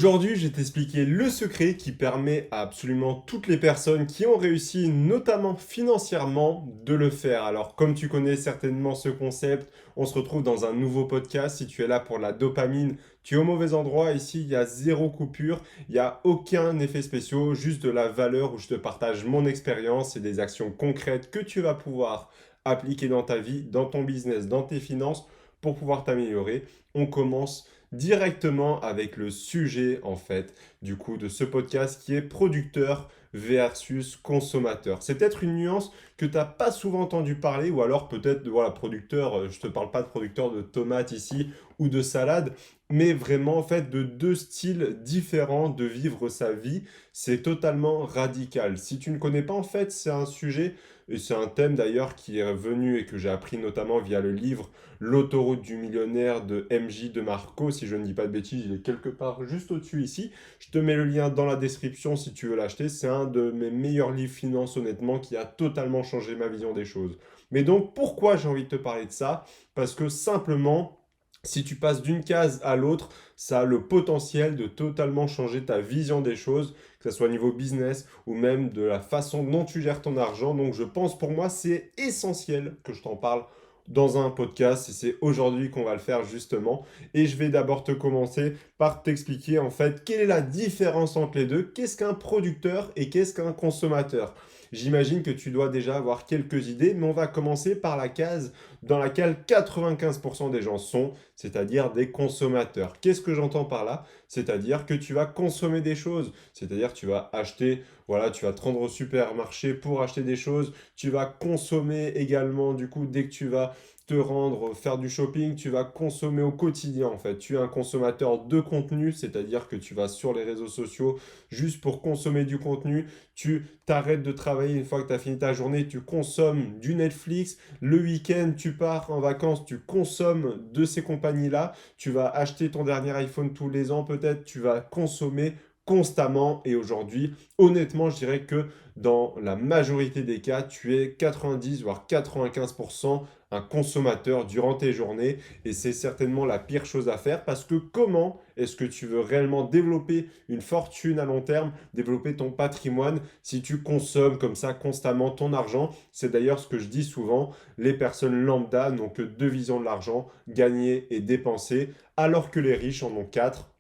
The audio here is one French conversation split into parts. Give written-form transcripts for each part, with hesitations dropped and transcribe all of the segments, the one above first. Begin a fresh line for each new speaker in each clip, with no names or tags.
Aujourd'hui, je vais t'expliquer le secret qui permet à absolument toutes les personnes qui ont réussi, notamment financièrement, de le faire. Alors, comme tu connais certainement ce concept, on se retrouve dans un nouveau podcast. Si tu es là pour la dopamine, tu es au mauvais endroit. Ici, il y a zéro coupure, il n'y a aucun effet spécial, juste de la valeur où je te partage mon expérience et des actions concrètes que tu vas pouvoir appliquer dans ta vie, dans ton business, dans tes finances pour pouvoir t'améliorer. On commence directement avec le sujet en fait du coup de ce podcast qui est producteur versus consommateur. C'est peut-être une nuance que tu n'as pas souvent entendu parler ou alors peut-être voilà producteur, je te parle pas de producteur de tomates ici ou de salade, mais vraiment en fait de deux styles différents de vivre sa vie. C'est totalement radical. Si tu ne connais pas en fait, c'est un sujet et c'est un thème d'ailleurs qui est venu et que j'ai appris notamment via le livre L'autoroute du millionnaire de MJ de Marco, si je ne dis pas de bêtises, il est quelque part juste au-dessus ici. Je te mets le lien dans la description si tu veux l'acheter. C'est un de mes meilleurs livres finance, honnêtement, qui a totalement changé ma vision des choses. Mais donc, pourquoi j'ai envie de te parler de ça? Parce que simplement, si tu passes d'une case à l'autre, ça a le potentiel de totalement changer ta vision des choses, que ce soit au niveau business ou même de la façon dont tu gères ton argent. Donc je pense pour moi, c'est essentiel que je t'en parle dans un podcast et c'est aujourd'hui qu'on va le faire justement. Et je vais d'abord te commencer par t'expliquer en fait quelle est la différence entre les deux, qu'est-ce qu'un producteur et qu'est-ce qu'un consommateur. J'imagine que tu dois déjà avoir quelques idées, mais on va commencer par la case dans laquelle 95% des gens sont, c'est-à-dire des consommateurs. Qu'est-ce que j'entends par là? C'est-à-dire que tu vas consommer des choses, c'est-à-dire tu vas acheter, voilà, tu vas te rendre au supermarché pour acheter des choses, tu vas consommer également, du coup, dès que tu vas te rendre, faire du shopping, tu vas consommer au quotidien en fait. Tu es un consommateur de contenu, c'est-à-dire que tu vas sur les réseaux sociaux juste pour consommer du contenu. Tu t'arrêtes de travailler une fois que tu as fini ta journée, tu consommes du Netflix. Le week-end, tu pars en vacances, tu consommes de ces compagnies-là. Tu vas acheter ton dernier iPhone tous les ans peut-être, tu vas consommer constamment et aujourd'hui, honnêtement, je dirais que dans la majorité des cas, tu es 90 voire 95% un consommateur durant tes journées et c'est certainement la pire chose à faire parce que comment est-ce que tu veux réellement développer une fortune à long terme, développer ton patrimoine si tu consommes comme ça constamment ton argent? C'est d'ailleurs ce que je dis souvent, les personnes lambda n'ont que deux visions de l'argent, gagner et dépenser, alors que les riches en ont quatre.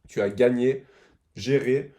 Tu as gagné, géré,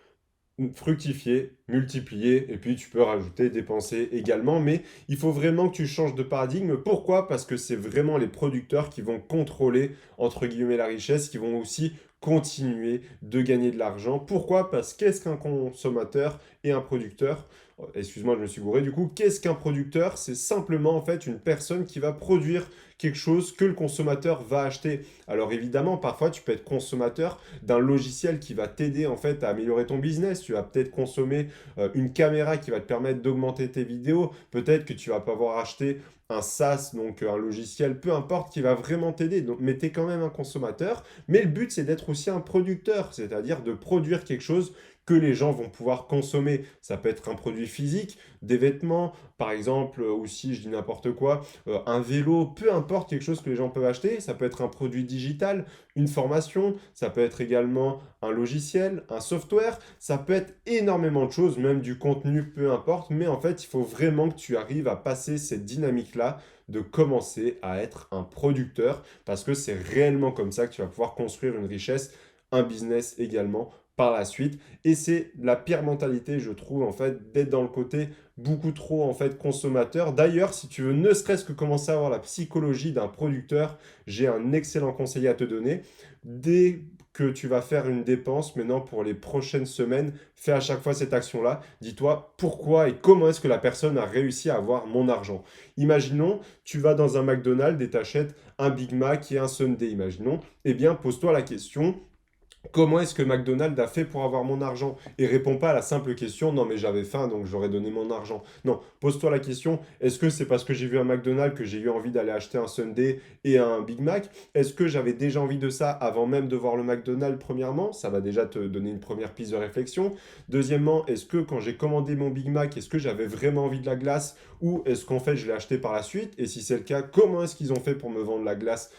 fructifier, multiplier, et puis tu peux rajouter, dépenser également, mais il faut vraiment que tu changes de paradigme. Pourquoi? Parce que c'est vraiment les producteurs qui vont contrôler, entre guillemets, la richesse, qui vont aussi continuer de gagner de l'argent. Pourquoi? Parce qu'est-ce qu'un consommateur et un producteur? Excuse-moi, je me suis gouré. Du coup, qu'est-ce qu'un producteur? C'est simplement en fait une personne qui va produire quelque chose que le consommateur va acheter. Alors évidemment, parfois tu peux être consommateur d'un logiciel qui va t'aider en fait à améliorer ton business. Tu vas peut-être consommer une caméra qui va te permettre d'augmenter tes vidéos. Peut-être que tu vas pas avoir acheté un SaaS, donc un logiciel, peu importe, qui va vraiment t'aider. Donc, mais tu es quand même un consommateur. Mais le but, c'est d'être aussi un producteur, c'est-à-dire de produire quelque chose que les gens vont pouvoir consommer. Ça peut être un produit physique, des vêtements, par exemple, ou si je dis n'importe quoi, un vélo, peu importe, quelque chose que les gens peuvent acheter. Ça peut être un produit digital, une formation, ça peut être également un logiciel, un software, ça peut être énormément de choses, même du contenu, peu importe, mais en fait, il faut vraiment que tu arrives à passer cette dynamique-là de commencer à être un producteur, parce que c'est réellement comme ça que tu vas pouvoir construire une richesse, un business également par la suite. Et c'est la pire mentalité, je trouve, en fait, d'être dans le côté beaucoup trop, en fait, consommateur. D'ailleurs, si tu veux ne serait-ce que commencer à avoir la psychologie d'un producteur, j'ai un excellent conseil à te donner. Dès que tu vas faire une dépense, maintenant pour les prochaines semaines, fais à chaque fois cette action-là. Dis-toi pourquoi et comment est-ce que la personne a réussi à avoir mon argent. Imaginons, tu vas dans un McDonald's et t'achètes un Big Mac et un Sunday, imaginons. Eh bien, pose-toi la question, comment est-ce que McDonald's a fait pour avoir mon argent? Et réponds pas à la simple question, non mais j'avais faim donc j'aurais donné mon argent. Non, pose-toi la question, est-ce que c'est parce que j'ai vu un McDonald's que j'ai eu envie d'aller acheter un Sunday et un Big Mac? Est-ce que j'avais déjà envie de ça avant même de voir le McDonald's premièrement? Ça va déjà te donner une première piste de réflexion. Deuxièmement, est-ce que quand j'ai commandé mon Big Mac, est-ce que j'avais vraiment envie de la glace ou est-ce qu'en fait je l'ai acheté par la suite? Et si c'est le cas, comment est-ce qu'ils ont fait pour me vendre la glace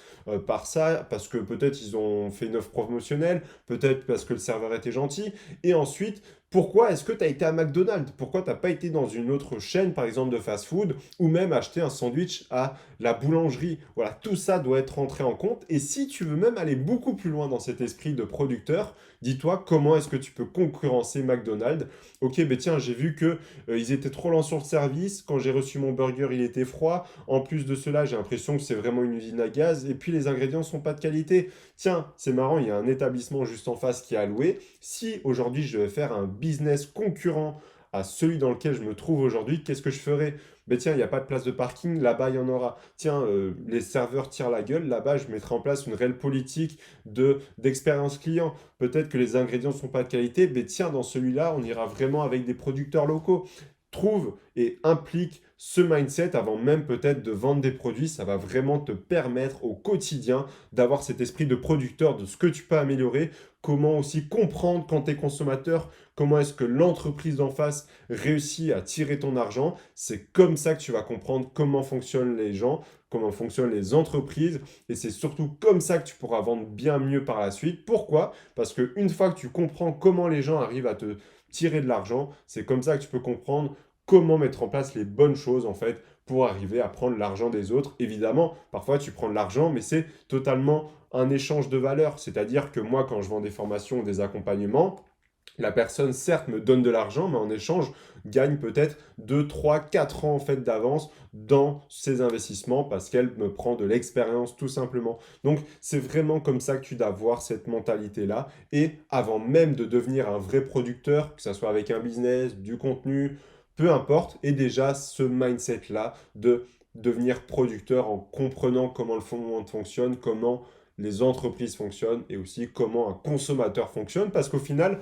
par ça? Parce que peut-être ils ont fait une offre promotionnelle, peut-être parce que le serveur était gentil. Et ensuite, pourquoi est-ce que tu as été à McDonald's? Pourquoi tu n'as pas été dans une autre chaîne, par exemple, de fast-food, ou même acheter un sandwich à la boulangerie? Voilà, tout ça doit être rentré en compte. Et si tu veux même aller beaucoup plus loin dans cet esprit de producteur, dis-toi comment est-ce que tu peux concurrencer McDonald's. Ok, ben tiens, j'ai vu que ils étaient trop lents sur le service. Quand j'ai reçu mon burger, il était froid. En plus de cela, j'ai l'impression que c'est vraiment une usine à gaz. Et puis les ingrédients sont pas de qualité. Tiens, c'est marrant, il y a un établissement juste en face qui est alloué. Si aujourd'hui je devais faire un business concurrent à celui dans lequel je me trouve aujourd'hui, qu'est-ce que je ferais? Ben tiens, il n'y a pas de place de parking, là-bas il y en aura. Tiens, les serveurs tirent la gueule, là-bas je mettrai en place une réelle politique d'expérience client. Peut-être que les ingrédients ne sont pas de qualité, mais tiens, dans celui-là, on ira vraiment avec des producteurs locaux. Trouve et implique ce mindset avant même peut-être de vendre des produits. Ça va vraiment te permettre au quotidien d'avoir cet esprit de producteur, de ce que tu peux améliorer, comment aussi comprendre quand tu es consommateur, comment est-ce que l'entreprise d'en face réussit à tirer ton argent. C'est comme ça que tu vas comprendre comment fonctionnent les gens, comment fonctionnent les entreprises, et c'est surtout comme ça que tu pourras vendre bien mieux par la suite. Pourquoi? Parce qu'une fois que tu comprends comment les gens arrivent à te tirer de l'argent, c'est comme ça que tu peux comprendre comment mettre en place les bonnes choses en fait pour arriver à prendre l'argent des autres. Évidemment, parfois tu prends de l'argent, mais c'est totalement un échange de valeur. C'est-à-dire que moi, quand je vends des formations ou des accompagnements, la personne, certes, me donne de l'argent, mais en échange, gagne peut-être 2, 3, 4 ans en fait d'avance dans ses investissements parce qu'elle me prend de l'expérience tout simplement. Donc, c'est vraiment comme ça que tu dois voir cette mentalité-là. Et avant même de devenir un vrai producteur, que ce soit avec un business, du contenu, peu importe, et déjà ce mindset-là de devenir producteur en comprenant comment le monde fonctionne, comment les entreprises fonctionnent et aussi comment un consommateur fonctionne parce qu'au final,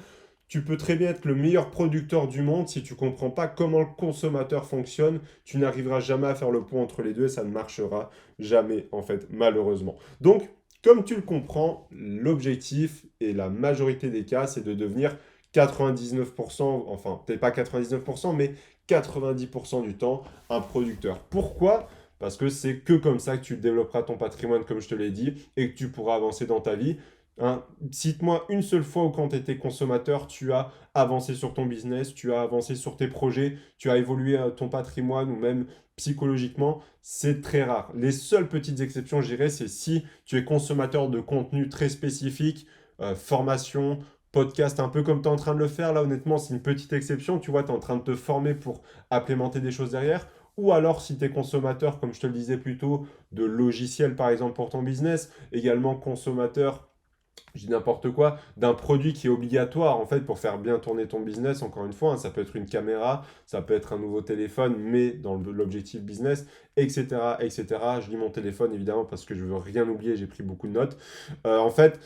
tu peux très bien être le meilleur producteur du monde, si tu ne comprends pas comment le consommateur fonctionne, tu n'arriveras jamais à faire le pont entre les deux et ça ne marchera jamais, en fait, malheureusement. Donc, comme tu le comprends, l'objectif et la majorité des cas, c'est de devenir 99%, enfin, peut-être pas 99%, mais 90% du temps, un producteur. Pourquoi? Parce que c'est que comme ça que tu développeras ton patrimoine, comme je te l'ai dit, et que tu pourras avancer dans ta vie. Hein, cite-moi une seule fois où quand tu étais consommateur, tu as avancé sur ton business, tu as avancé sur tes projets, tu as évolué ton patrimoine ou même psychologiquement, c'est très rare. Les seules petites exceptions, je dirais, c'est si tu es consommateur de contenu très spécifique, formation, podcast, un peu comme tu es en train de le faire. Là, honnêtement, c'est une petite exception. Tu vois, tu es en train de te former pour implémenter des choses derrière. Ou alors, si tu es consommateur, comme je te le disais plus tôt, de logiciels, par exemple, pour ton business, également consommateur, je dis n'importe quoi, d'un produit qui est obligatoire en fait pour faire bien tourner ton business, encore une fois, hein, ça peut être une caméra, ça peut être un nouveau téléphone, mais dans l'objectif business, etc., etc. Je lis mon téléphone évidemment parce que je veux rien oublier, j'ai pris beaucoup de notes. En fait,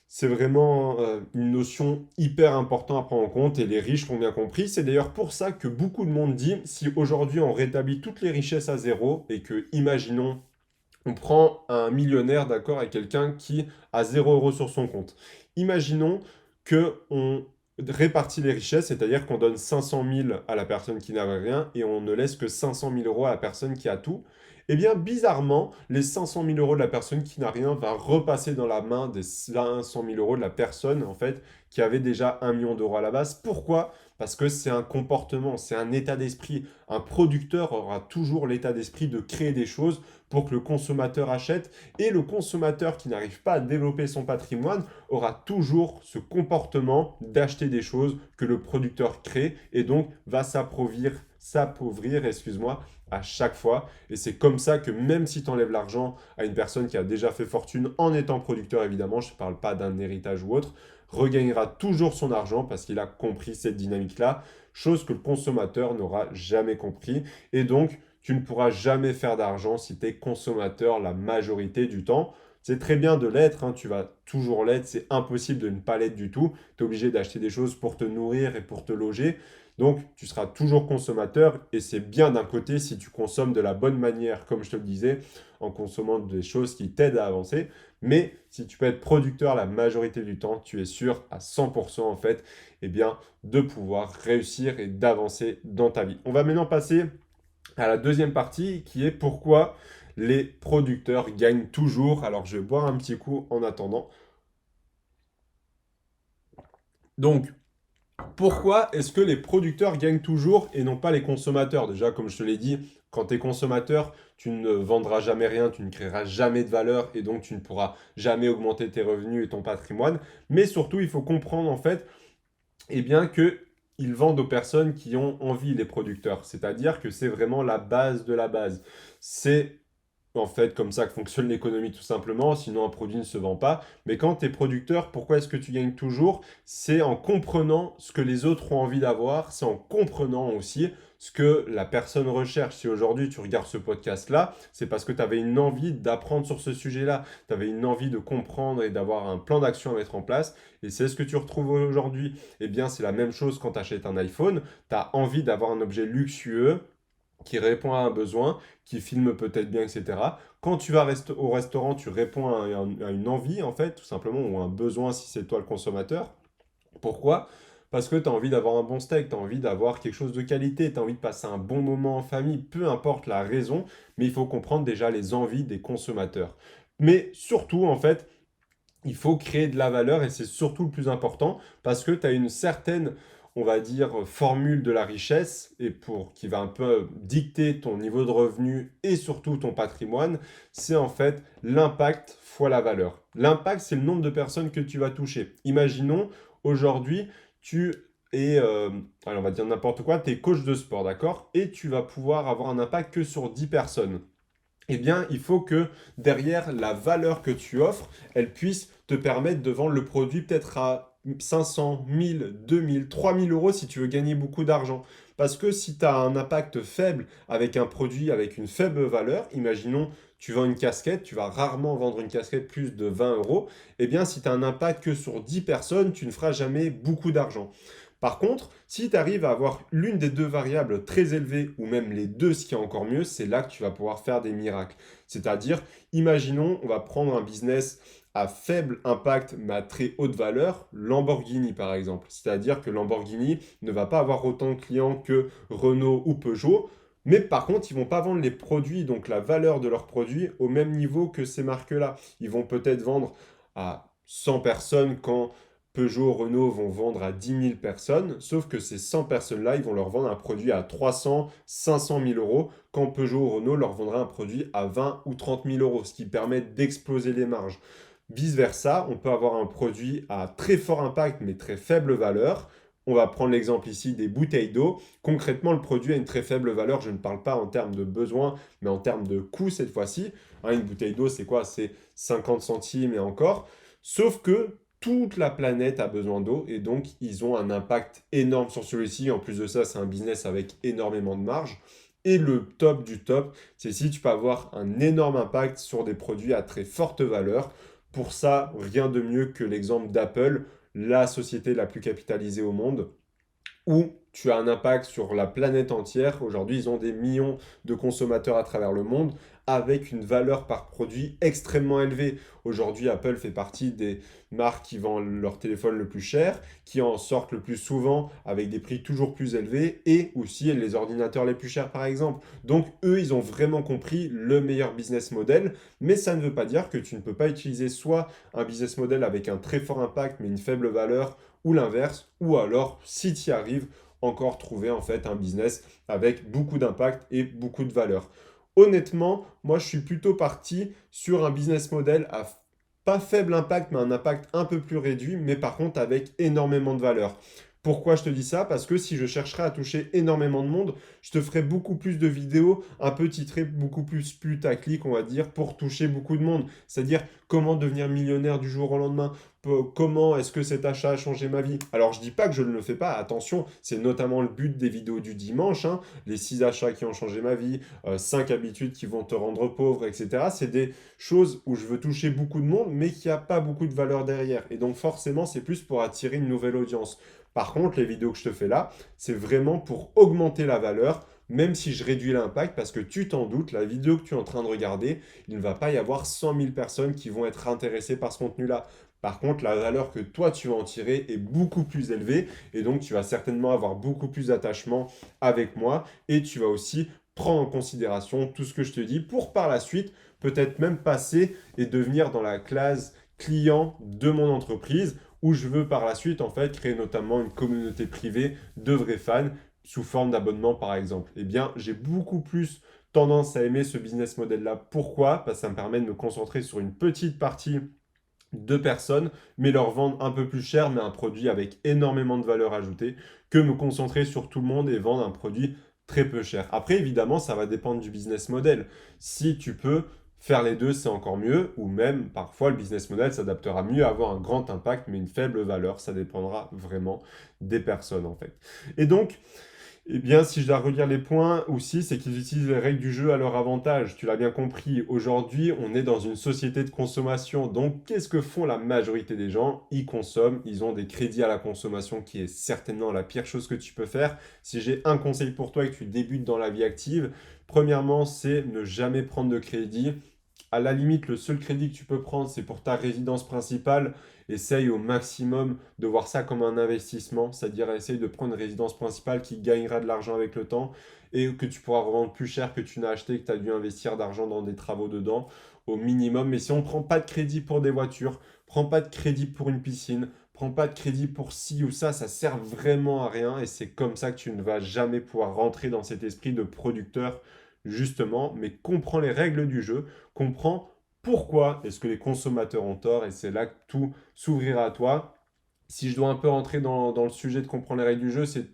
c'est vraiment une notion hyper importante à prendre en compte et les riches l'ont bien compris. C'est d'ailleurs pour ça que beaucoup de monde dit, si aujourd'hui on rétablit toutes les richesses à zéro et que, imaginons, on prend un millionnaire, d'accord, avec quelqu'un qui a 0 € sur son compte. Imaginons que on répartit les richesses, c'est-à-dire qu'on donne 500 000 à la personne qui n'avait rien et on ne laisse que 500 000 € à la personne qui a tout. Eh bien, bizarrement, les 500 000 € de la personne qui n'a rien va repasser dans la main des 500 000 € de la personne, en fait, qui avait déjà 1 million d'euros à la base. Pourquoi? Parce que c'est un comportement, c'est un état d'esprit. Un producteur aura toujours l'état d'esprit de créer des choses pour que le consommateur achète. Et le consommateur qui n'arrive pas à développer son patrimoine aura toujours ce comportement d'acheter des choses que le producteur crée et donc va s'appauvrir, excuse-moi, à chaque fois. Et c'est comme ça que même si tu enlèves l'argent à une personne qui a déjà fait fortune en étant producteur, évidemment, je ne parle pas d'un héritage ou autre, regagnera toujours son argent parce qu'il a compris cette dynamique-là, chose que le consommateur n'aura jamais compris. Et donc, tu ne pourras jamais faire d'argent si tu es consommateur la majorité du temps. C'est très bien de l'être, hein, tu vas toujours l'être, c'est impossible de ne pas l'être du tout. Tu es obligé d'acheter des choses pour te nourrir et pour te loger. Donc, tu seras toujours consommateur et c'est bien d'un côté si tu consommes de la bonne manière, comme je te le disais, en consommant des choses qui t'aident à avancer. Mais si tu peux être producteur la majorité du temps, tu es sûr à 100% en fait, eh bien, de pouvoir réussir et d'avancer dans ta vie. On va maintenant passer à la deuxième partie qui est pourquoi les producteurs gagnent toujours. Alors je vais boire un petit coup en attendant. Donc, pourquoi est-ce que les producteurs gagnent toujours et non pas les consommateurs? Déjà, comme je te l'ai dit, quand tu es consommateur, tu ne vendras jamais rien, tu ne créeras jamais de valeur et donc tu ne pourras jamais augmenter tes revenus et ton patrimoine. Mais surtout, il faut comprendre en fait eh bien, que ils vendent aux personnes qui ont envie, les producteurs. C'est-à-dire que c'est vraiment la base de la base. C'est en fait comme ça que fonctionne l'économie tout simplement, sinon un produit ne se vend pas. Mais quand tu es producteur, pourquoi est-ce que tu gagnes toujours? C'est en comprenant ce que les autres ont envie d'avoir, c'est en comprenant aussi ce que la personne recherche. Si aujourd'hui tu regardes ce podcast-là, c'est parce que tu avais une envie d'apprendre sur ce sujet-là, tu avais une envie de comprendre et d'avoir un plan d'action à mettre en place, et c'est ce que tu retrouves aujourd'hui. Eh bien, c'est la même chose quand tu achètes un iPhone, tu as envie d'avoir un objet luxueux, qui répond à un besoin, qui filme peut-être bien, etc. Quand tu vas au restaurant, tu réponds à une envie, en fait, tout simplement, ou un besoin si c'est toi le consommateur. Pourquoi? Parce que tu as envie d'avoir un bon steak, tu as envie d'avoir quelque chose de qualité, tu as envie de passer un bon moment en famille, peu importe la raison, mais il faut comprendre déjà les envies des consommateurs. Mais surtout, en fait, il faut créer de la valeur et c'est surtout le plus important parce que tu as une certaine, on va dire, formule de la richesse et qui va un peu dicter ton niveau de revenu et surtout ton patrimoine, c'est en fait l'impact fois la valeur. L'impact, c'est le nombre de personnes que tu vas toucher. Imaginons, aujourd'hui, tu es, allez, on va dire n'importe quoi, tu es coach de sport, d'accord? Et tu vas pouvoir avoir un impact que sur 10 personnes. Eh bien, il faut que derrière la valeur que tu offres, elle puisse te permettre de vendre le produit peut-être à 500, 1000, 2000, 3000 euros si tu veux gagner beaucoup d'argent. Parce que si tu as un impact faible avec un produit avec une faible valeur, imaginons tu vends une casquette, tu vas rarement vendre une casquette plus de 20 euros, eh bien si tu as un impact que sur 10 personnes, tu ne feras jamais beaucoup d'argent. Par contre, si tu arrives à avoir l'une des deux variables très élevée, ou même les deux, ce qui est encore mieux, c'est là que tu vas pouvoir faire des miracles. C'est-à-dire, imaginons, on va prendre un business à faible impact mais à très haute valeur, Lamborghini par exemple. C'est-à-dire que Lamborghini ne va pas avoir autant de clients que Renault ou Peugeot, mais par contre, ils vont pas vendre les produits, donc la valeur de leurs produits, au même niveau que ces marques-là. Ils vont peut-être vendre à 100 personnes quand Peugeot, Renault vont vendre à 10 000 personnes, sauf que ces 100 personnes-là, ils vont leur vendre un produit à 300, 500 000 euros, quand Peugeot ou Renault leur vendra un produit à 20 ou 30 000 euros, ce qui permet d'exploser les marges. Vice-versa, on peut avoir un produit à très fort impact mais très faible valeur. On va prendre l'exemple ici des bouteilles d'eau. Concrètement, le produit a une très faible valeur. Je ne parle pas en termes de besoin, mais en termes de coût cette fois-ci. Hein, une bouteille d'eau, c'est quoi? C'est 50 centimes et encore. Sauf que toute la planète a besoin d'eau et donc ils ont un impact énorme sur celui-ci. En plus de ça, c'est un business avec énormément de marge. Et le top du top, c'est si tu peux avoir un énorme impact sur des produits à très forte valeur. Pour ça, rien de mieux que l'exemple d'Apple, la société la plus capitalisée au monde, où tu as un impact sur la planète entière. Aujourd'hui, ils ont des millions de consommateurs à travers le monde avec une valeur par produit extrêmement élevée. Aujourd'hui, Apple fait partie des marques qui vendent leur téléphone le plus cher, qui en sortent le plus souvent avec des prix toujours plus élevés et aussi les ordinateurs les plus chers par exemple. Donc eux, ils ont vraiment compris le meilleur business model, mais ça ne veut pas dire que tu ne peux pas utiliser soit un business model avec un très fort impact mais une faible valeur ou l'inverse, ou alors, si tu y arrives, encore trouver en fait un business avec beaucoup d'impact et beaucoup de valeur. Honnêtement, moi je suis plutôt parti sur un business model à pas faible impact, mais un impact un peu plus réduit, mais par contre avec énormément de valeur. Pourquoi je te dis ça? Parce que si je chercherais à toucher énormément de monde, je te ferais beaucoup plus de vidéos un peu titrées, beaucoup plus putaclic, on va dire, pour toucher beaucoup de monde. C'est-à-dire comment devenir millionnaire du jour au lendemain, comment est-ce que cet achat a changé ma vie. Alors je dis pas que je ne le fais pas, attention, c'est notamment le but des vidéos du dimanche, hein, les 6 achats qui ont changé ma vie, 5 habitudes qui vont te rendre pauvre, etc. C'est des choses où je veux toucher beaucoup de monde, mais qui a pas beaucoup de valeur derrière. Et donc forcément, c'est plus pour attirer une nouvelle audience. Par contre, les vidéos que je te fais là, c'est vraiment pour augmenter la valeur, même si je réduis l'impact, parce que tu t'en doutes, la vidéo que tu es en train de regarder, il ne va pas y avoir 100 000 personnes qui vont être intéressées par ce contenu-là. Par contre, la valeur que toi tu vas en tirer est beaucoup plus élevée et donc tu vas certainement avoir beaucoup plus d'attachement avec moi et tu vas aussi prendre en considération tout ce que je te dis pour par la suite peut-être même passer et devenir dans la classe client de mon entreprise ou je veux par la suite en fait créer notamment une communauté privée de vrais fans sous forme d'abonnement par exemple. Eh bien, j'ai beaucoup plus tendance à aimer ce business model-là. Pourquoi? Parce que ça me permet de me concentrer sur une petite partie de personnes, mais leur vendre un peu plus cher, mais un produit avec énormément de valeur ajoutée, que me concentrer sur tout le monde et vendre un produit très peu cher. Après, évidemment, ça va dépendre du business model. Si tu peux faire les deux, c'est encore mieux, ou même parfois le business model s'adaptera mieux à avoir un grand impact, mais une faible valeur. Ça dépendra vraiment des personnes en fait. Et donc, eh bien, si je dois relire les points aussi, c'est qu'ils utilisent les règles du jeu à leur avantage. Tu l'as bien compris, aujourd'hui, on est dans une société de consommation. Donc, qu'est-ce que font la majorité des gens? Ils consomment, ils ont des crédits à la consommation qui est certainement la pire chose que tu peux faire. Si j'ai un conseil pour toi et que tu débutes dans la vie active, premièrement, c'est ne jamais prendre de crédit. À la limite, le seul crédit que tu peux prendre, c'est pour ta résidence principale. Essaye au maximum de voir ça comme un investissement, c'est-à-dire essaye de prendre une résidence principale qui gagnera de l'argent avec le temps et que tu pourras revendre plus cher que tu n'as acheté, que tu as dû investir d'argent dans des travaux dedans, au minimum. Mais si on ne prend pas de crédit pour des voitures, prends pas de crédit pour une piscine, prends pas de crédit pour ci ou ça sert vraiment à rien et c'est comme ça que tu ne vas jamais pouvoir rentrer dans cet esprit de producteur, justement, mais comprends les règles du jeu, comprends pourquoi est-ce que les consommateurs ont tort et c'est là que tout s'ouvrira à toi. Si je dois un peu rentrer dans le sujet de comprendre les règles du jeu, c'est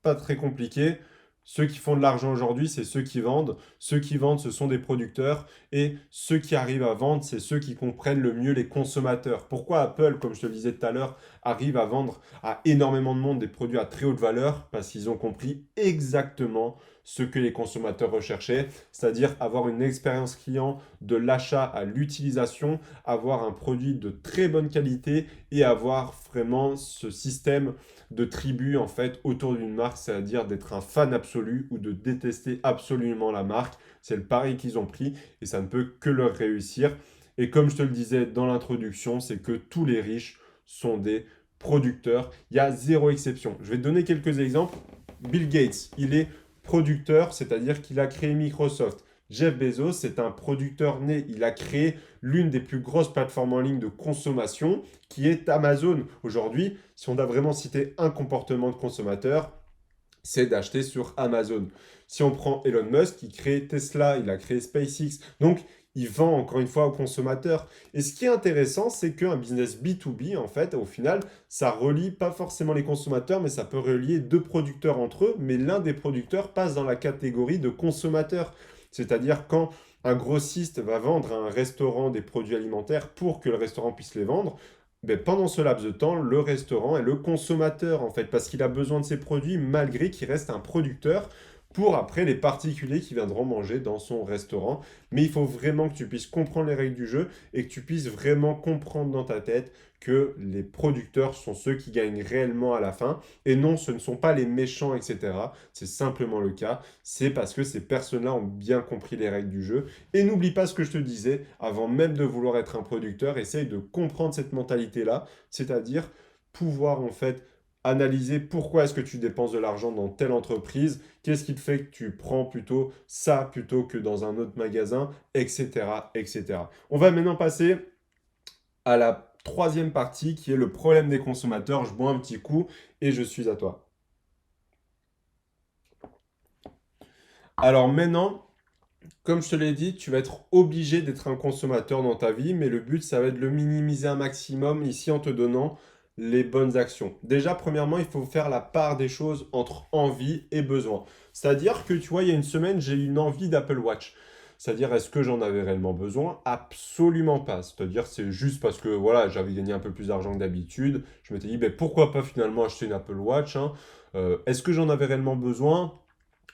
pas très compliqué. Ceux qui font de l'argent aujourd'hui, c'est ceux qui vendent. Ceux qui vendent, ce sont des producteurs. Et ceux qui arrivent à vendre, c'est ceux qui comprennent le mieux les consommateurs. Pourquoi Apple, comme je te le disais tout à l'heure, arrive à vendre à énormément de monde des produits à très haute valeur? Parce qu'ils ont compris exactement ce que les consommateurs recherchaient, c'est-à-dire avoir une expérience client de l'achat à l'utilisation, avoir un produit de très bonne qualité et avoir vraiment ce système de tribu en fait autour d'une marque, c'est-à-dire d'être un fan absolu ou de détester absolument la marque. C'est le pari qu'ils ont pris et ça ne peut que leur réussir. Et comme je te le disais dans l'introduction, c'est que tous les riches sont des producteurs. Il y a zéro exception. Je vais te donner quelques exemples. Bill Gates, il est producteur, c'est-à-dire qu'il a créé Microsoft. Jeff Bezos, c'est un producteur né. Il a créé l'une des plus grosses plateformes en ligne de consommation qui est Amazon. Aujourd'hui, si on doit vraiment citer un comportement de consommateur, c'est d'acheter sur Amazon. Si on prend Elon Musk, il crée Tesla, il a créé SpaceX. Donc, il vend encore une fois aux consommateurs. Et ce qui est intéressant, c'est qu'un business B2B, en fait, au final, ça relie pas forcément les consommateurs, mais ça peut relier deux producteurs entre eux. Mais l'un des producteurs passe dans la catégorie de consommateur. C'est-à-dire quand un grossiste va vendre à un restaurant des produits alimentaires pour que le restaurant puisse les vendre, ben, pendant ce laps de temps, le restaurant est le consommateur en fait, parce qu'il a besoin de ses produits malgré qu'il reste un producteur pour après les particuliers qui viendront manger dans son restaurant. Mais il faut vraiment que tu puisses comprendre les règles du jeu et que tu puisses vraiment comprendre dans ta tête que les producteurs sont ceux qui gagnent réellement à la fin. Et non, ce ne sont pas les méchants, etc. C'est simplement le cas. C'est parce que ces personnes-là ont bien compris les règles du jeu. Et n'oublie pas ce que je te disais, avant même de vouloir être un producteur, essaye de comprendre cette mentalité-là, c'est-à-dire pouvoir en fait analyser pourquoi est-ce que tu dépenses de l'argent dans telle entreprise, qu'est-ce qui te fait que tu prends plutôt ça plutôt que dans un autre magasin, etc., etc. On va maintenant passer à la troisième partie qui est le problème des consommateurs. Je bois un petit coup et je suis à toi. Alors maintenant, comme je te l'ai dit, tu vas être obligé d'être un consommateur dans ta vie, mais le but, ça va être de le minimiser un maximum ici en te donnant les bonnes actions. Déjà, premièrement, il faut faire la part des choses entre envie et besoin. C'est-à-dire que, tu vois, il y a une semaine, j'ai eu une envie d'Apple Watch. C'est-à-dire, est-ce que j'en avais réellement besoin? Absolument pas. C'est-à-dire, c'est juste parce que, voilà, j'avais gagné un peu plus d'argent que d'habitude. Je m'étais dit, ben, pourquoi pas finalement acheter une Apple Watch, hein. Est-ce que j'en avais réellement besoin?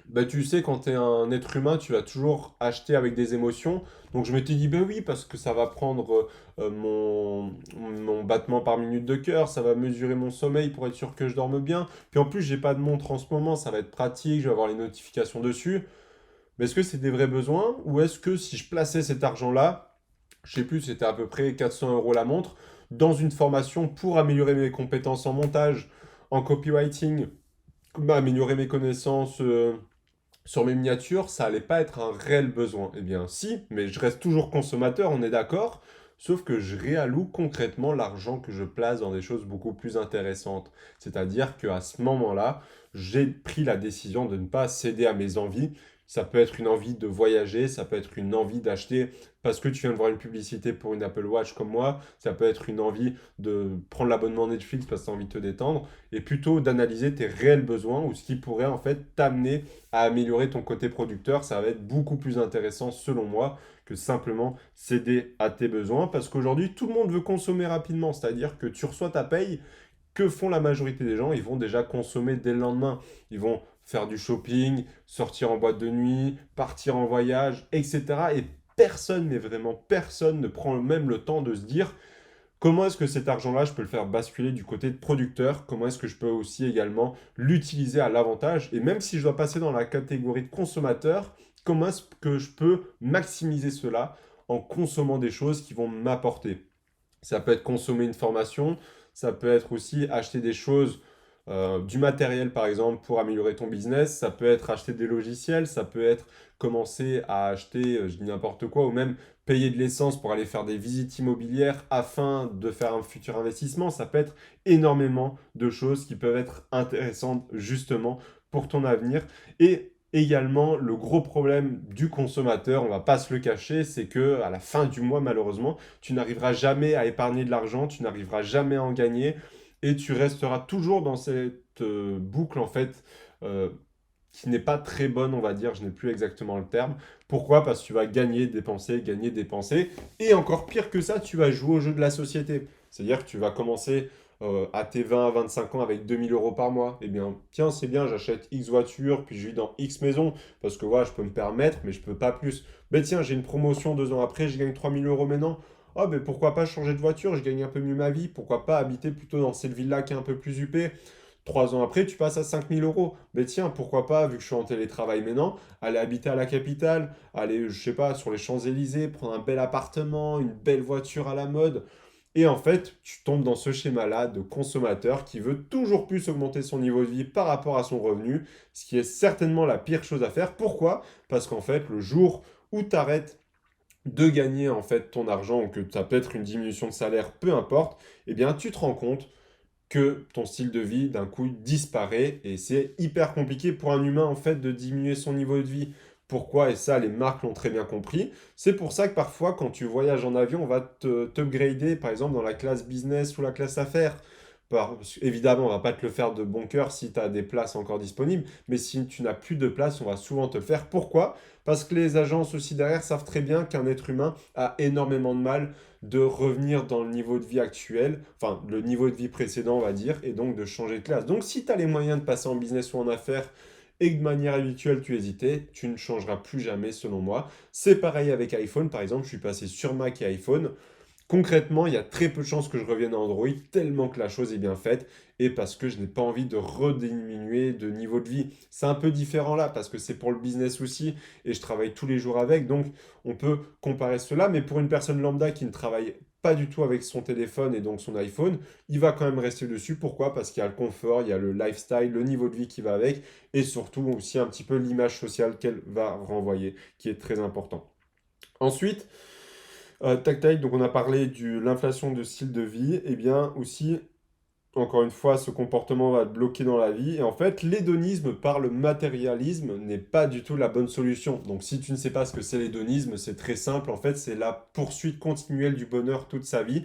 Bah, tu sais, quand tu es un être humain, tu vas toujours acheter avec des émotions. Donc je m'étais dit, ben oui, parce que ça va prendre mon battement par minute de cœur, ça va mesurer mon sommeil pour être sûr que je dorme bien. Puis en plus, j'ai pas de montre en ce moment, ça va être pratique, je vais avoir les notifications dessus. Mais est-ce que c'est des vrais besoins? Ou est-ce que si je plaçais cet argent-là, je sais plus, c'était à peu près 400 euros la montre, dans une formation pour améliorer mes compétences en montage, en copywriting, bah, améliorer mes connaissances sur mes miniatures, ça allait pas être un réel besoin. Eh bien, si, mais je reste toujours consommateur, on est d'accord. sauf que je réalloue concrètement l'argent que je place dans des choses beaucoup plus intéressantes. C'est-à-dire qu'à ce moment-là, j'ai pris la décision de ne pas céder à mes envies. Ça peut être une envie de voyager, ça peut être une envie d'acheter parce que tu viens de voir une publicité pour une Apple Watch comme moi, ça peut être une envie de prendre l'abonnement Netflix parce que tu as envie de te détendre, et plutôt d'analyser tes réels besoins ou ce qui pourrait en fait t'amener à améliorer ton côté producteur. Ça va être beaucoup plus intéressant selon moi que simplement céder à tes besoins parce qu'aujourd'hui tout le monde veut consommer rapidement, c'est-à-dire que tu reçois ta paye, que font la majorité des gens? Ils vont déjà consommer dès le lendemain. Ils vont faire du shopping, sortir en boîte de nuit, partir en voyage, etc. Et personne, mais vraiment personne, ne prend même le temps de se dire comment est-ce que cet argent-là, je peux le faire basculer du côté de producteur? Comment est-ce que je peux aussi également l'utiliser à l'avantage? Et même si je dois passer dans la catégorie de consommateur, comment est-ce que je peux maximiser cela en consommant des choses qui vont m'apporter? Ça peut être consommer une formation, ça peut être aussi acheter des choses, du matériel par exemple pour améliorer ton business, ça peut être acheter des logiciels, ça peut être commencer à acheter, je dis n'importe quoi, ou même payer de l'essence pour aller faire des visites immobilières afin de faire un futur investissement. Ça peut être énormément de choses qui peuvent être intéressantes justement pour ton avenir. Et également, le gros problème du consommateur, on va pas se le cacher, c'est que à la fin du mois, malheureusement, tu n'arriveras jamais à épargner de l'argent, tu n'arriveras jamais à en gagner et tu resteras toujours dans cette boucle en fait euh, qui n'est pas très bonne, on va dire, je n'ai plus exactement le terme. Pourquoi? Parce que tu vas gagner, dépenser. Et encore pire que ça, tu vas jouer au jeu de la société. C'est-à-dire que tu vas commencer à tes 20 à 25 ans avec 2 000 € par mois. Eh bien, tiens, c'est bien, j'achète X voiture, puis je vis dans X maison, parce que ouais, je peux me permettre, mais je peux pas plus. Ben tiens, j'ai une promotion 2 ans après, je gagne 3 000 € maintenant. Oh, ben pourquoi pas changer de voiture, je gagne un peu mieux ma vie, pourquoi pas habiter plutôt dans cette ville-là qui est un peu plus huppée. 3 ans après, tu passes à 5 000 €. Mais tiens, pourquoi pas, vu que je suis en télétravail maintenant, aller habiter à la capitale, aller, je sais pas, sur les Champs-Élysées, prendre un bel appartement, une belle voiture à la mode. Et en fait, tu tombes dans ce schéma-là de consommateur qui veut toujours plus augmenter son niveau de vie par rapport à son revenu, ce qui est certainement la pire chose à faire. Pourquoi? Parce qu'en fait, le jour où tu arrêtes de gagner en fait ton argent ou que ça peut être une diminution de salaire, peu importe, eh bien tu te rends compte que ton style de vie d'un coup disparaît et c'est hyper compliqué pour un humain en fait de diminuer son niveau de vie. Pourquoi? Et ça, les marques l'ont très bien compris. C'est pour ça que parfois, quand tu voyages en avion, on va t'upgrader, par exemple, dans la classe business ou la classe affaires. Évidemment, on va pas te le faire de bon cœur si tu as des places encore disponibles, mais si tu n'as plus de place, on va souvent te le faire. Pourquoi? Parce que les agences aussi derrière savent très bien qu'un être humain a énormément de mal de revenir dans le niveau de vie actuel, enfin le niveau de vie précédent on va dire, et donc de changer de classe. Donc si tu as les moyens de passer en business ou en affaires et que de manière habituelle tu hésitais, tu ne changeras plus jamais selon moi. C'est pareil avec iPhone, par exemple, je suis passé sur Mac et iPhone. Concrètement, il y a très peu de chances que je revienne à Android, tellement que la chose est bien faite, et parce que je n'ai pas envie de rediminuer de niveau de vie. C'est un peu différent là, parce que c'est pour le business aussi, et je travaille tous les jours avec, donc on peut comparer cela, mais pour une personne lambda qui ne travaille pas du tout avec son téléphone et donc son iPhone, il va quand même rester dessus. Pourquoi? Parce qu'il y a le confort, il y a le lifestyle, le niveau de vie qui va avec, et surtout aussi un petit peu l'image sociale qu'elle va renvoyer, qui est très important. Ensuite, tac tac, donc on a parlé de l'inflation de style de vie, et bien aussi, encore une fois, ce comportement va te bloquer dans la vie. Et en fait, l'hédonisme par le matérialisme n'est pas du tout la bonne solution. Donc si tu ne sais pas ce que c'est l'hédonisme, c'est très simple. En fait, c'est la poursuite continuelle du bonheur toute sa vie,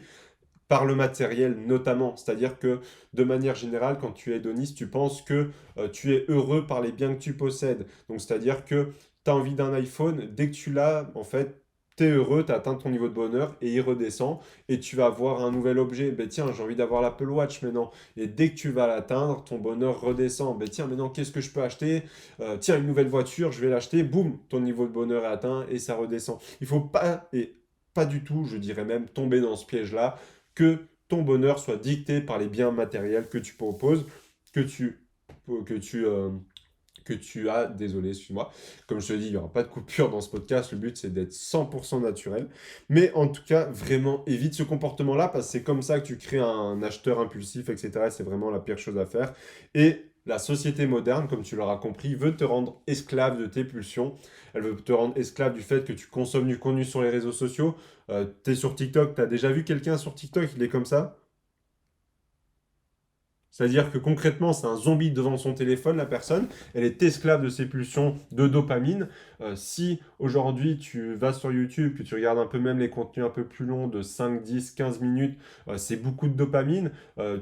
par le matériel notamment. C'est-à-dire que de manière générale, quand tu es hédoniste, tu penses que tu es heureux par les biens que tu possèdes. Donc c'est-à-dire que tu as envie d'un iPhone, dès que tu l'as, en fait, tu es heureux, tu as atteint ton niveau de bonheur et il redescend et tu vas avoir un nouvel objet. Ben tiens, j'ai envie d'avoir l'Apple Watch maintenant. Et dès que tu vas l'atteindre, ton bonheur redescend. Ben tiens, maintenant qu'est-ce que je peux acheter? Tiens, une nouvelle voiture, je vais l'acheter. Boum, ton niveau de bonheur est atteint et ça redescend. Il faut pas, et pas du tout, je dirais même, tomber dans ce piège-là que ton bonheur soit dicté par les biens matériels que tu proposes, que tu, que tu, euh, que tu as. Désolé, excuse-moi. Comme je te dis, il n'y aura pas de coupure dans ce podcast. Le but, c'est d'être 100% naturel. Mais en tout cas, vraiment, évite ce comportement-là parce que c'est comme ça que tu crées un acheteur impulsif, etc. C'est vraiment la pire chose à faire. Et La société moderne, comme tu l'auras compris, veut te rendre esclave de tes pulsions. Elle veut te rendre esclave du fait que tu consommes du contenu sur les réseaux sociaux. Tu es sur TikTok, tu as déjà vu quelqu'un sur TikTok, il est comme ça? C'est-à-dire que concrètement, c'est un zombie devant son téléphone, la personne. Elle est esclave de ses pulsions de dopamine. Si aujourd'hui tu vas sur YouTube, que tu regardes un peu même les contenus un peu plus longs de 5, 10, 15 minutes, c'est beaucoup de dopamine.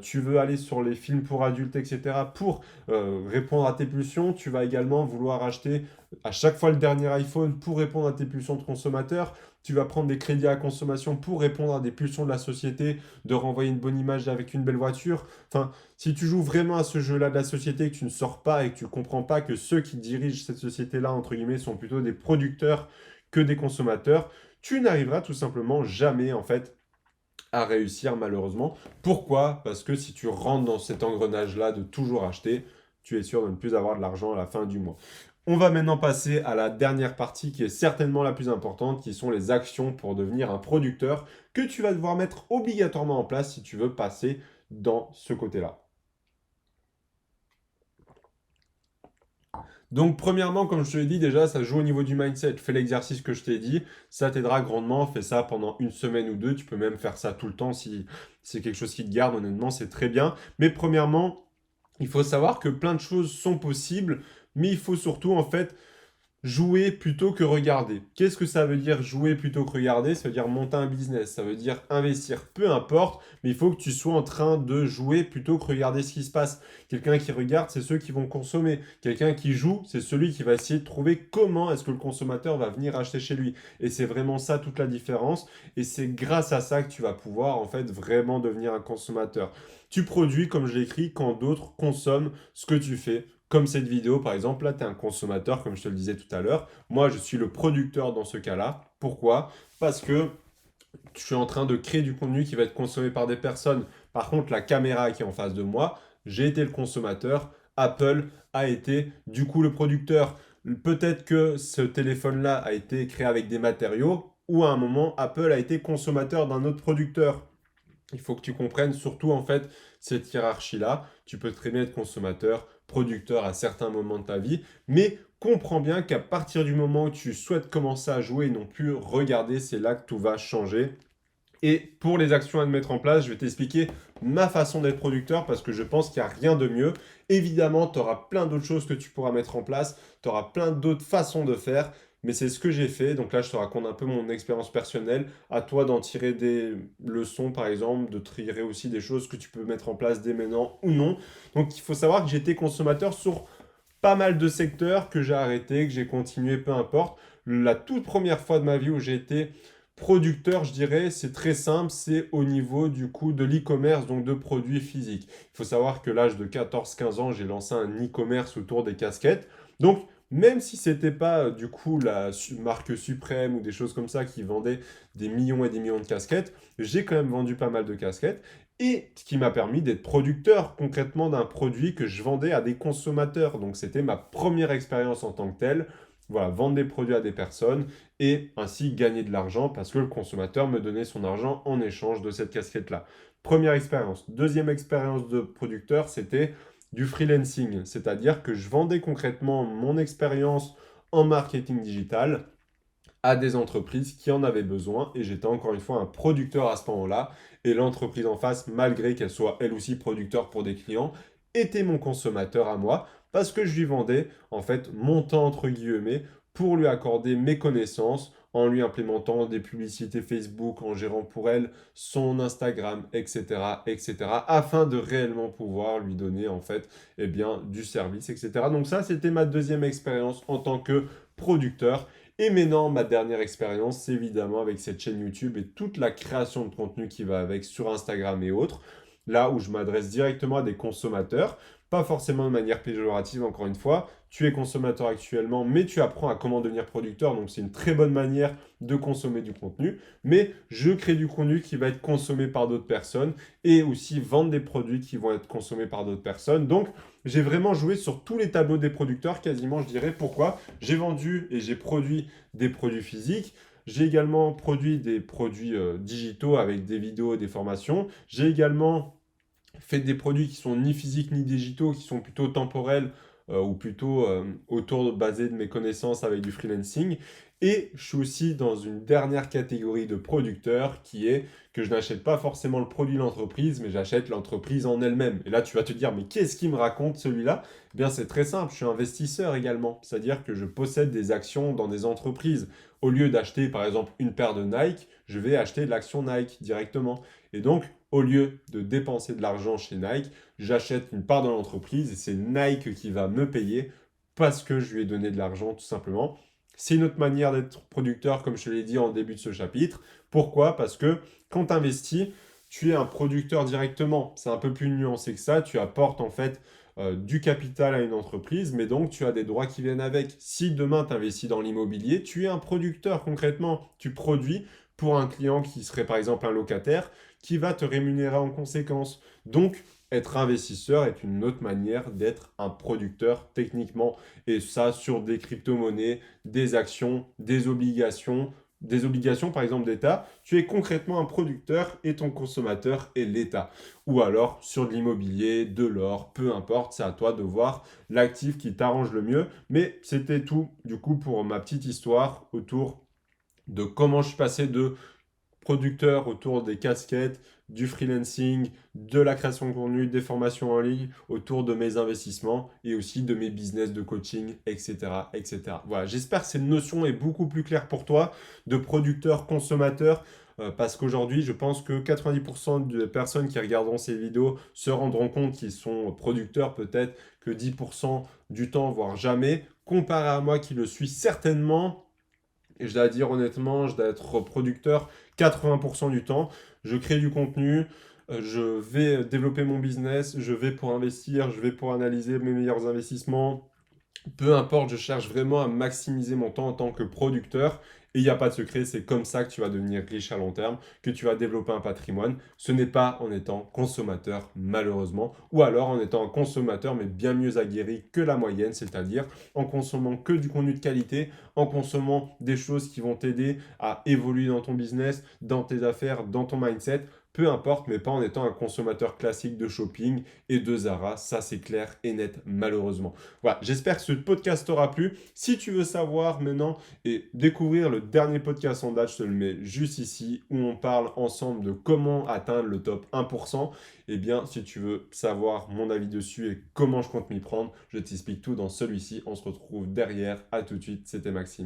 Tu veux aller sur les films pour adultes, etc. pour répondre à tes pulsions. Tu vas également vouloir acheter à chaque fois le dernier iPhone pour répondre à tes pulsions de consommateur. Tu vas prendre des crédits à consommation pour répondre à des pulsions de la société, de renvoyer une bonne image avec une belle voiture. Enfin, si tu joues vraiment à ce jeu-là de la société, que tu ne sors pas et que tu ne comprends pas que ceux qui dirigent cette société-là, entre guillemets, sont plutôt des producteurs que des consommateurs, tu n'arriveras tout simplement jamais, en fait, à réussir, malheureusement. Pourquoi? Parce que si tu rentres dans cet engrenage-là de toujours acheter, tu es sûr de ne plus avoir de l'argent à la fin du mois. On va maintenant passer à la dernière partie qui est certainement la plus importante, qui sont les actions pour devenir un producteur que tu vas devoir mettre obligatoirement en place si tu veux passer dans ce côté-là. Donc, premièrement, comme je te l'ai dit, déjà, ça joue au niveau du mindset. Fais l'exercice que je t'ai dit, ça t'aidera grandement. Fais ça pendant une semaine ou deux. Tu peux même faire ça tout le temps si c'est quelque chose qui te garde. Honnêtement, c'est très bien. Mais premièrement, il faut savoir que plein de choses sont possibles, mais il faut surtout, en fait, jouer plutôt que regarder. Qu'est-ce que ça veut dire jouer plutôt que regarder? Ça veut dire monter un business, ça veut dire investir, peu importe, mais il faut que tu sois en train de jouer plutôt que regarder ce qui se passe. Quelqu'un qui regarde, c'est ceux qui vont consommer. Quelqu'un qui joue, c'est celui qui va essayer de trouver comment est-ce que le consommateur va venir acheter chez lui. Et c'est vraiment ça toute la différence. Et c'est grâce à ça que tu vas pouvoir en fait vraiment devenir un consommateur. Tu produis, comme je l'ai écrit, quand d'autres consomment ce que tu fais. Comme cette vidéo, par exemple, là, tu es un consommateur, comme je te le disais tout à l'heure. Moi, je suis le producteur dans ce cas-là. Pourquoi? Parce que je suis en train de créer du contenu qui va être consommé par des personnes. Par contre, la caméra qui est en face de moi, j'ai été le consommateur. Apple a été du coup le producteur. Peut-être que ce téléphone-là a été créé avec des matériaux ou à un moment, Apple a été consommateur d'un autre producteur. Il faut que tu comprennes surtout en fait cette hiérarchie-là. Tu peux très bien être consommateur, producteur à certains moments de ta vie, mais comprends bien qu'à partir du moment où tu souhaites commencer à jouer et non plus regarder, c'est là que tout va changer. Et pour les actions à mettre en place, je vais t'expliquer ma façon d'être producteur parce que je pense qu'il n'y a rien de mieux. Évidemment, tu auras plein d'autres choses que tu pourras mettre en place, tu auras plein d'autres façons de faire, mais c'est ce que j'ai fait. Donc là, je te raconte un peu mon expérience personnelle. À toi d'en tirer des leçons, par exemple, de tirer aussi des choses que tu peux mettre en place dès maintenant ou non. Donc il faut savoir que j'étais consommateur sur pas mal de secteurs que j'ai arrêté, que j'ai continué, peu importe. La toute première fois de ma vie où j'ai été producteur, je dirais, c'est très simple, c'est au niveau du coup de l'e-commerce, donc de produits physiques. Il faut savoir que l'âge de 14-15 ans, j'ai lancé un e-commerce autour des casquettes. Donc, même si c'était pas du coup la marque suprême ou des choses comme ça qui vendaient des millions et des millions de casquettes, j'ai quand même vendu pas mal de casquettes. Et ce qui m'a permis d'être producteur concrètement d'un produit que je vendais à des consommateurs. Donc c'était ma première expérience en tant que telle. Voilà, vendre des produits à des personnes et ainsi gagner de l'argent parce que le consommateur me donnait son argent en échange de cette casquette-là. Première expérience. Deuxième expérience de producteur, c'était du freelancing, c'est-à-dire que je vendais concrètement mon expérience en marketing digital à des entreprises qui en avaient besoin et j'étais encore une fois un producteur à ce moment-là et l'entreprise en face, malgré qu'elle soit elle aussi producteur pour des clients, était mon consommateur à moi parce que je lui vendais en fait mon temps entre guillemets pour lui accorder mes connaissances en lui implémentant des publicités Facebook, en gérant pour elle son Instagram, etc., etc., afin de réellement pouvoir lui donner en fait eh bien, du service, etc. Donc ça, c'était ma deuxième expérience en tant que producteur. Et maintenant, ma dernière expérience, c'est évidemment avec cette chaîne YouTube et toute la création de contenu qui va avec sur Instagram et autres. Là où je m'adresse directement à des consommateurs, pas forcément de manière péjorative, encore une fois. Tu es consommateur actuellement, mais tu apprends à comment devenir producteur, donc c'est une très bonne manière de consommer du contenu. Mais je crée du contenu qui va être consommé par d'autres personnes et aussi vendre des produits qui vont être consommés par d'autres personnes. Donc, j'ai vraiment joué sur tous les tableaux des producteurs, quasiment, je dirais. Pourquoi? J'ai vendu et j'ai produit des produits physiques. J'ai également produit des produits digitaux avec des vidéos, des formations. J'ai également Faites des produits qui sont ni physiques ni digitaux, qui sont plutôt temporels ou plutôt basés de mes connaissances avec du freelancing. Et je suis aussi dans une dernière catégorie de producteurs qui est que je n'achète pas forcément le produit de l'entreprise, mais j'achète l'entreprise en elle-même. Et là, tu vas te dire, mais qu'est-ce qui me raconte celui-là? Eh bien, c'est très simple, je suis investisseur également. C'est-à-dire que je possède des actions dans des entreprises. Au lieu d'acheter, par exemple, une paire de Nike, je vais acheter de l'action Nike directement. Et donc, au lieu de dépenser de l'argent chez Nike, j'achète une part de l'entreprise et c'est Nike qui va me payer parce que je lui ai donné de l'argent tout simplement. C'est une autre manière d'être producteur, comme je te l'ai dit en début de ce chapitre. Pourquoi? Parce que quand tu investis, tu es un producteur directement. C'est un peu plus nuancé que ça. Tu apportes en fait du capital à une entreprise, mais donc tu as des droits qui viennent avec. Si demain tu investis dans l'immobilier, tu es un producteur concrètement. Tu produis pour un client qui serait par exemple un locataire qui va te rémunérer en conséquence. Donc, être investisseur est une autre manière d'être un producteur techniquement. Et ça, sur des crypto-monnaies, des actions, des obligations par exemple d'État, tu es concrètement un producteur et ton consommateur est l'État. Ou alors sur de l'immobilier, de l'or, peu importe, c'est à toi de voir l'actif qui t'arrange le mieux. Mais c'était tout du coup pour ma petite histoire autour de comment je suis passé de producteur autour des casquettes, du freelancing, de la création de contenu, des formations en ligne, autour de mes investissements et aussi de mes business de coaching, etc. etc. Voilà, j'espère que cette notion est beaucoup plus claire pour toi de producteur, consommateur, parce qu'aujourd'hui, je pense que 90% des personnes qui regarderont ces vidéos se rendront compte qu'ils sont producteurs peut-être que 10% du temps, voire jamais, comparé à moi qui le suis certainement et je dois dire honnêtement, je dois être producteur 80% du temps. Je crée du contenu, je vais développer mon business, je vais pour investir, je vais pour analyser mes meilleurs investissements, peu importe, je cherche vraiment à maximiser mon temps en tant que producteur. Et il n'y a pas de secret, c'est comme ça que tu vas devenir riche à long terme, que tu vas développer un patrimoine. Ce n'est pas en étant consommateur, malheureusement, ou alors en étant un consommateur, mais bien mieux aguerri que la moyenne, c'est-à-dire en consommant que du contenu de qualité, en consommant des choses qui vont t'aider à évoluer dans ton business, dans tes affaires, dans ton mindset. Peu importe, mais pas en étant un consommateur classique de shopping et de Zara. Ça, c'est clair et net, malheureusement. Voilà, j'espère que ce podcast t'aura plu. Si tu veux savoir maintenant et découvrir le dernier podcast en date, je te le mets juste ici où on parle ensemble de comment atteindre le top 1%. Eh bien, si tu veux savoir mon avis dessus et comment je compte m'y prendre, je t'explique tout dans celui-ci. On se retrouve derrière. À tout de suite, c'était Maxime.